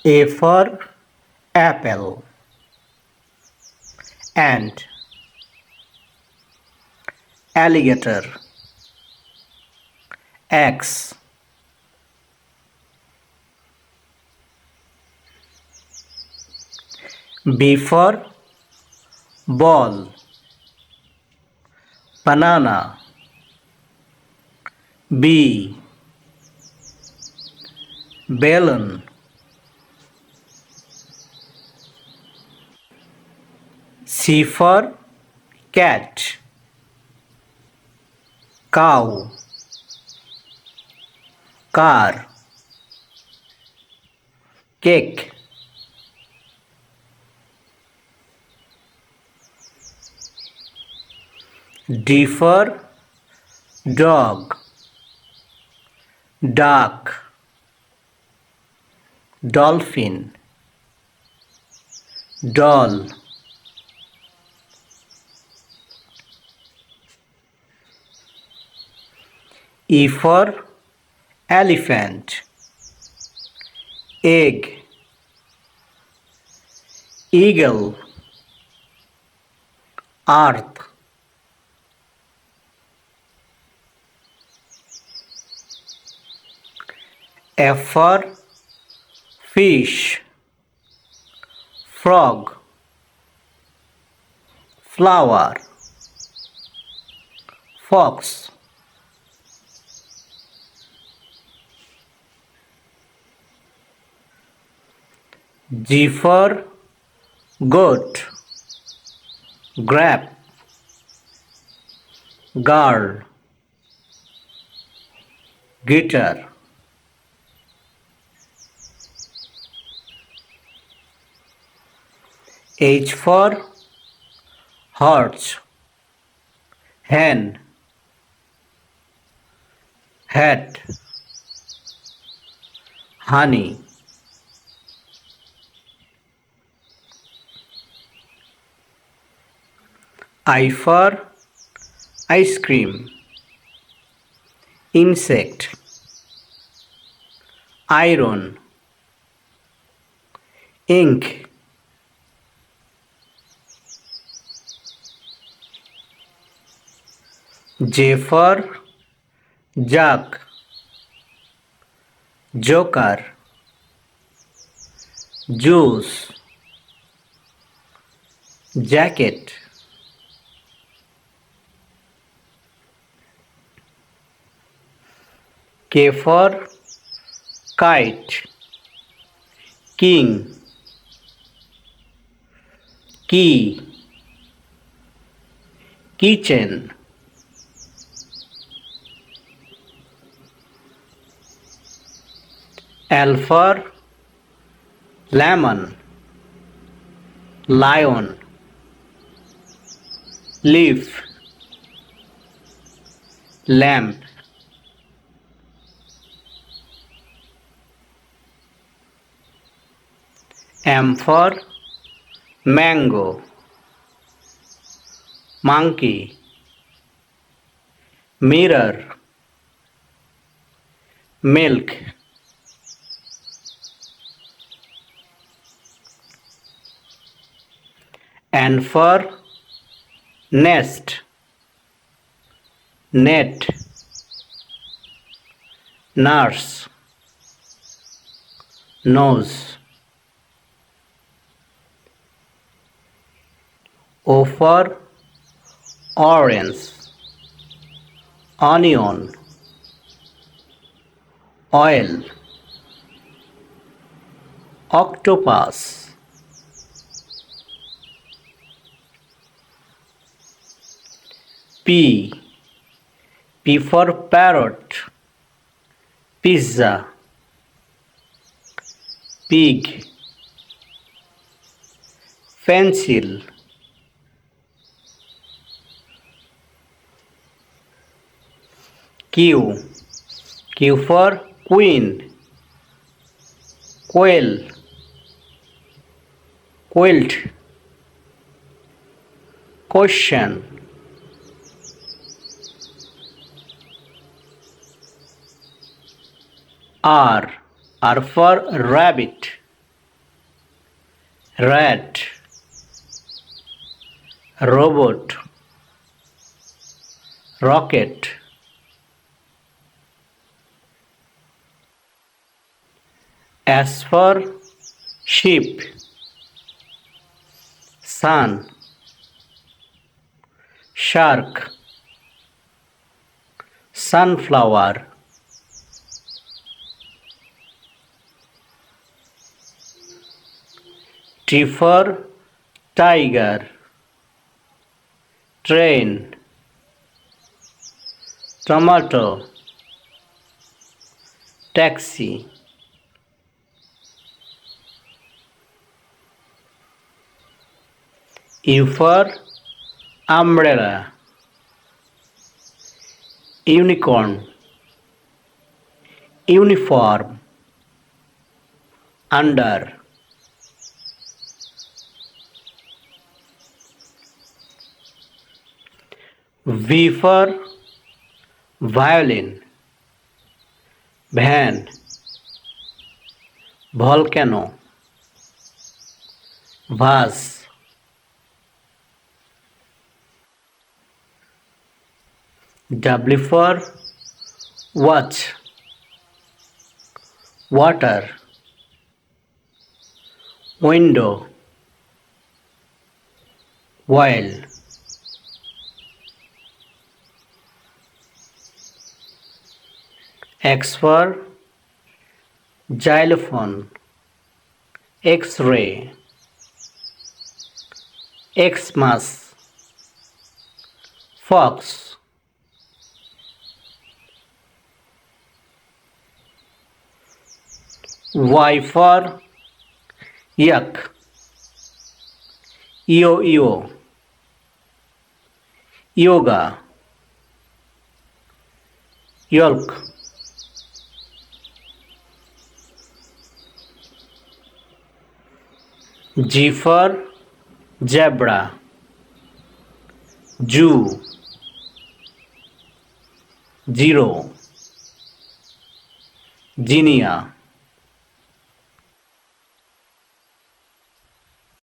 A for apple. Ant. Alligator. X. B for ball. Banana. B. Balloon. C for cat. Cow. Car. Cake. D for dog. Duck. Dolphin. Doll. E for elephant. Egg. Eagle. Earth. F for fish. Frog. Flower. Fox. G for goat. Grape. Girl. Guitar. H for horse. Hen. Hat. Honey. I for ice cream. Insect. Iron. Ink. J for jug. Joker. Juice. Jacket. K for kite. King. Key. Kitchen. L for lemon. Lion. Leaf. Lamp. M for mango. Monkey. Mirror. Milk. N for nest. Net. Nurse. Nose. O for orange. Onion. Oil. Octopus. P. P for parrot. Pizza. Pig. Pencil. Q. Q for queen. Quail. Quilt. Question. R. R for rabbit. rat, robot, rocket. S for sheep, sun, shark, sunflower. T for tiger, train, tomato, taxi. U for umbrella, unicorn, uniform, under. V for violin, van, volcano, vase. W for watch, water, window, whale. X for xylophone, X-ray, Xmas, fox. Y for yak, yo-yo, yoga, yolk. G for zebra, Jew, zero, Genia.